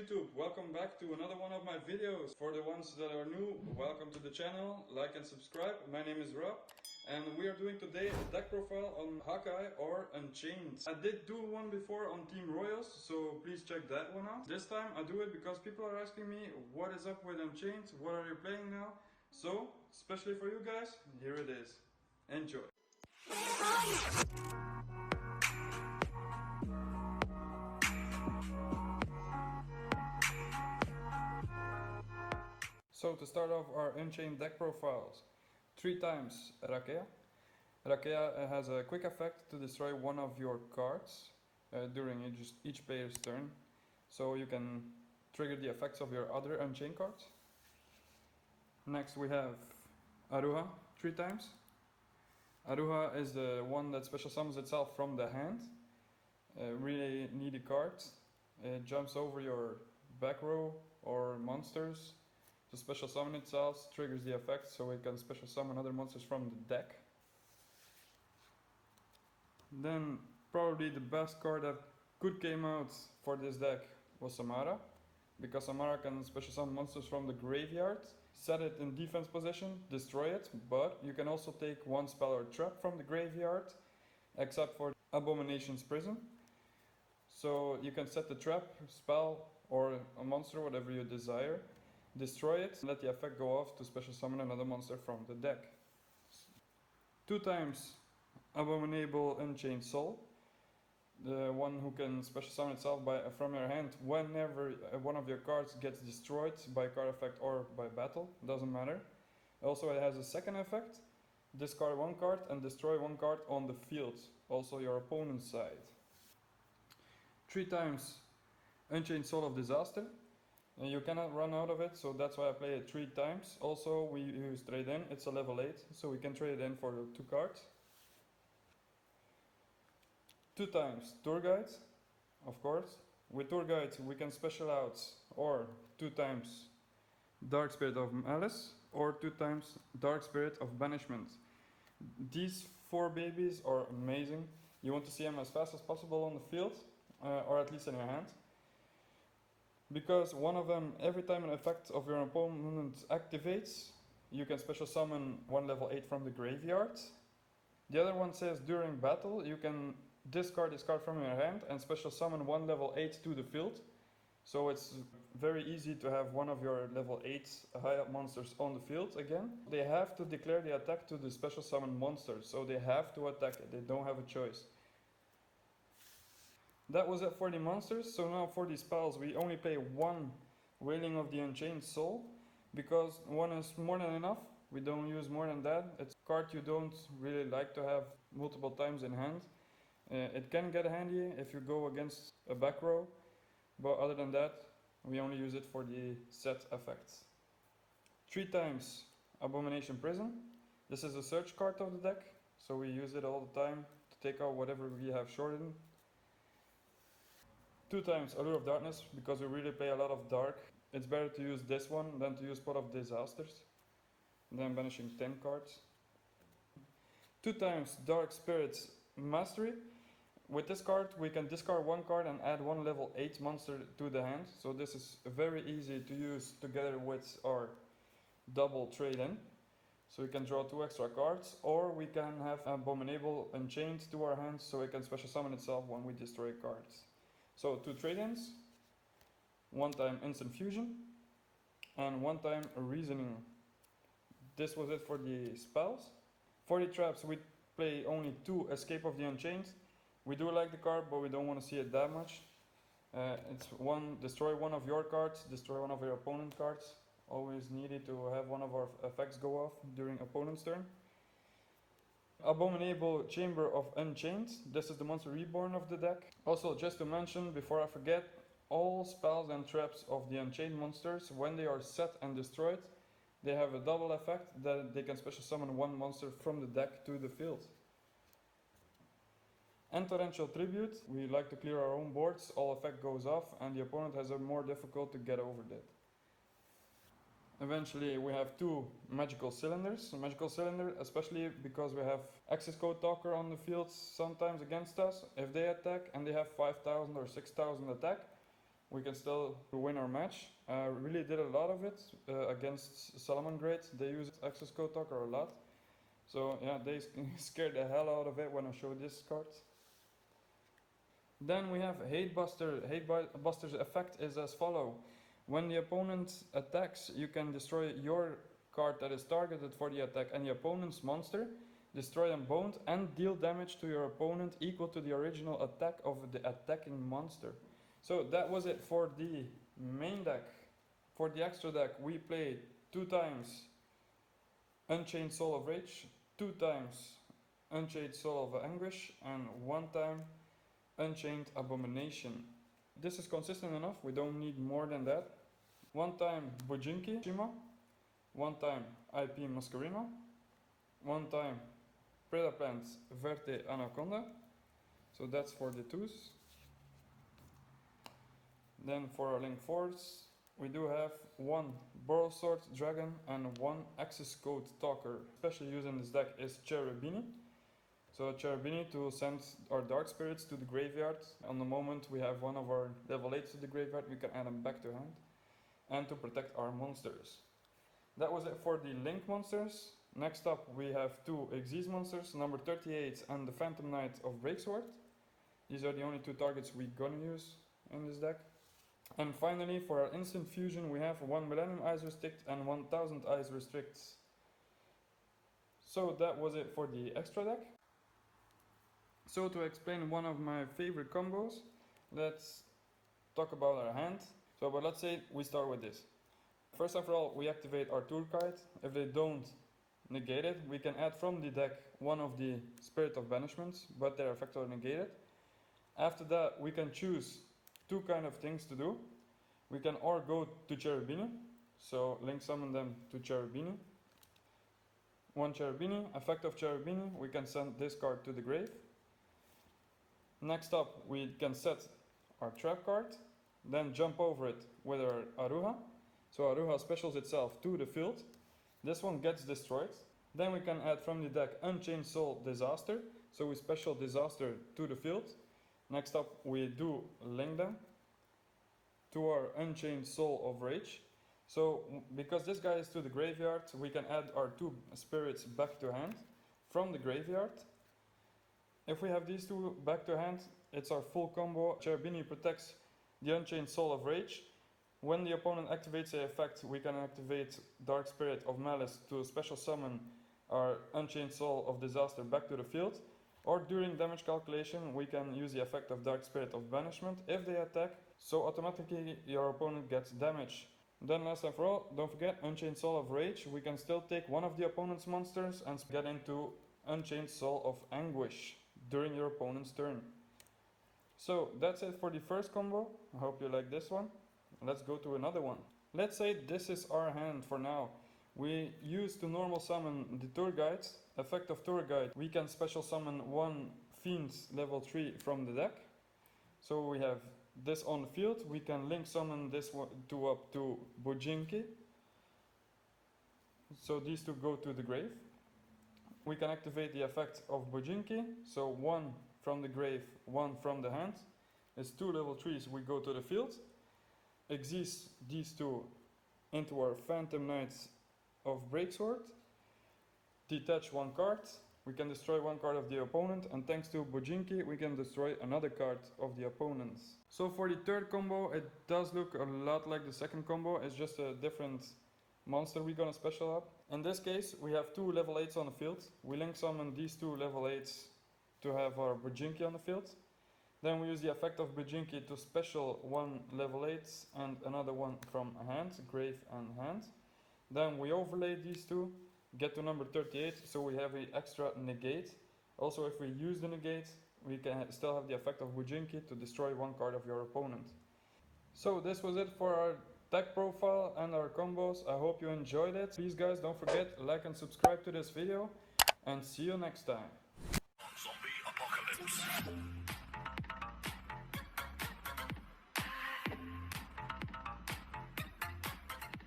YouTube? Welcome back to another one of my videos. For the ones that are new, welcome to the channel, like and subscribe. My name is Rob and we are doing today a deck profile on Hakai or Unchained. I did do one before on Team Royals, so please check that one out. This time I do it because people are asking me what is up with Unchained, what are you playing now? So, especially for you guys, here it is. Enjoy! So to start off our Unchained deck profiles, 3 times Rakea. Rakea has a quick effect to destroy one of your cards during each player's turn, so you can trigger the effects of your other Unchained cards. Next we have Aruha, 3 times. Aruha is the one that special summons itself from the hand. Really needy card. It jumps over your back row or monsters to special summon itself, triggers the effect so it can special summon other monsters from the deck. Then probably the best card that could came out for this deck was Samara, because Samara can special summon monsters from the graveyard, set it in defense position, destroy it, but you can also take one spell or trap from the graveyard, except for Abomination's Prison. So you can set the trap, spell, or a monster, whatever you desire, destroy it, and let the effect go off to special summon another monster from the deck. 2 times Abominable Unchained Soul, the one who can special summon itself from your hand whenever one of your cards gets destroyed by card effect or by battle, doesn't matter. Also it has a second effect, discard 1 card and destroy 1 card on the field, also your opponent's side. 3 times Unchained Soul of Disaster. And you cannot run out of it, so that's why I play it 3 times. Also, we use trade in, it's a level 8, so we can trade it in for 2 cards. 2 times Tour Guide, of course. With Tour Guide we can special out, or 2 times Dark Spirit of Malice, or 2 times Dark Spirit of Banishment. These 4 babies are amazing. You want to see them as fast as possible on the field, or at least in your hand. Because one of them, every time an effect of your opponent activates, you can special summon 1 level 8 from the graveyard. The other one says during battle you can discard this card from your hand and special summon 1 level 8 to the field. So it's very easy to have one of your level 8 high up monsters on the field again. They have to declare the attack to the special summon monster, so they have to attack it, they don't have a choice. That was it for the monsters, so now for the spells we only play 1 Wailing of the Unchained Soul, because 1 is more than enough, we don't use more than that. It's a card you don't really like to have multiple times in hand. It can get handy if you go against a back row, but other than that we only use it for the set effects. 3 times Abomination Prison. This is a search card of the deck, so we use it all the time to take out whatever we have shorted. 2 times Allure of Darkness, because we really play a lot of dark. It's better to use this one than to use Pot of Disasters. And then banishing 10 cards. 2 times Dark Spirit's Mastery. With this card we can discard 1 card and add 1 level 8 monster to the hand. So this is very easy to use together with our double trade-in. So we can draw 2 extra cards, or we can have Abominable Unchained to our hand so it can special summon itself when we destroy cards. So 2 trade-ins, 1 time Instant Fusion, and 1 time Reasoning. This was it for the spells. For the traps we play only 2 Escape of the Unchained. We do like the card, but we don't want to see it that much. It's 1, destroy 1 of your cards, destroy 1 of your opponent cards. Always needed to have 1 of our effects go off during opponent's turn. Abominable Chamber of Unchained. This is the monster reborn of the deck. Also, just to mention before I forget, all spells and traps of the Unchained monsters, when they are set and destroyed, they have a double effect that they can special summon 1 monster from the deck to the field. And Torrential Tribute. We like to clear our own boards, all effect goes off and the opponent has a more difficult to get over that. Eventually we have 2 Magical Cylinders. Magical Cylinder, especially because we have Access Code Talker on the field sometimes against us. If they attack and they have 5000 or 6000 attack, we can still win our match. Really did a lot of it against Solomon Great. They use Access Code Talker a lot. So yeah, they scared the hell out of it when I showed this card. Then we have Hate Buster. Hate Buster's effect is as follow. When the opponent attacks, you can destroy your card that is targeted for the attack and the opponent's monster, destroy them both, and deal damage to your opponent equal to the original attack of the attacking monster. So that was it for the main deck. For the extra deck, we played 2 times Unchained Soul of Rage, 2 times Unchained Soul of Anguish, and 1 time Unchained Abomination. This is consistent enough, we don't need more than that. 1 time Bujinki Shima, 1 time IP Masquerino, 1 time Predaplant Verte Anaconda. So that's for the 2s. Then for our link 4s, we do have 1 Borrelsword Dragon and 1 Access Code Talker. Especially used in this deck is Cherubini. So Cherubini to send our Dark Spirits to the graveyard. On the moment we have one of our level 8s to the graveyard, we can add them back to hand. And to protect our monsters. That was it for the Link monsters. Next up we have 2 Xyz monsters, number 38 and the Phantom Knight of Breaksword. These are the only 2 targets we're gonna use in this deck. And finally for our instant fusion we have 1 Millennium Eyes Restrict and 1000 Eyes Restricts. So that was it for the extra deck. So to explain one of my favorite combos, let's talk about our hand. But let's say we start with this. First of all, we activate our tour card. If they don't negate it, we can add from the deck one of the Spirit of Banishments, but their effects are negated. After that, we can choose 2 kind of things to do. We can or go to Cherubini, so link summon them to Cherubini. 1 Cherubini, effect of Cherubini, we can send this card to the grave. Next up, we can set our trap card, then jump over it with our Aruha. So Aruha specials itself to the field. This one gets destroyed. Then we can add from the deck Unchained Soul Disaster. So we special Disaster to the field. Next up we do link them to our Unchained Soul of Rage. So because this guy is to the graveyard, we can add our 2 spirits back to hand from the graveyard. If we have these 2 back to hand, it's our full combo. Cherubini protects the Unchained Soul of Rage. When the opponent activates the effect, we can activate Dark Spirit of Malice to special summon our Unchained Soul of Disaster back to the field. Or during damage calculation, we can use the effect of Dark Spirit of Banishment if they attack, so automatically your opponent gets damage. Then last and for all, don't forget Unchained Soul of Rage. We can still take one of the opponent's monsters and get into Unchained Soul of Anguish during your opponent's turn. So that's it for the first combo. I hope you like this one. Let's go to another one. Let's say this is our hand for now. We use to normal summon the tour guide. Effect of tour guide, we can special summon 1 Fiend level 3 from the deck. So we have this on the field. We can link summon this one up to Bujinki. So these 2 go to the grave. We can activate the effect of Bujinki. So 1 from the grave, 1 from the hand. It's 2 level 3s, we go to the field. Exist these 2 into our Phantom Knights of Breaksword. Detach 1 card. We can destroy 1 card of the opponent, and thanks to Bujinki we can destroy another card of the opponent. So for the third combo, it does look a lot like the second combo. It's just a different monster we're gonna special up. In this case, we have 2 level 8s on the field. We link summon these 2 level 8s to have our Bujinki on the field. Then we use the effect of Bujinki to special 1 level 8 and another one from hand, grave and hand. Then we overlay these 2, get to number 38, so we have an extra negate. Also if we use the negate, we can still have the effect of Bujinki to destroy 1 card of your opponent. So this was it for our deck profile and our combos. I hope you enjoyed it. Please guys, don't forget, like and subscribe to this video, and see you next time. Zombie apocalypse.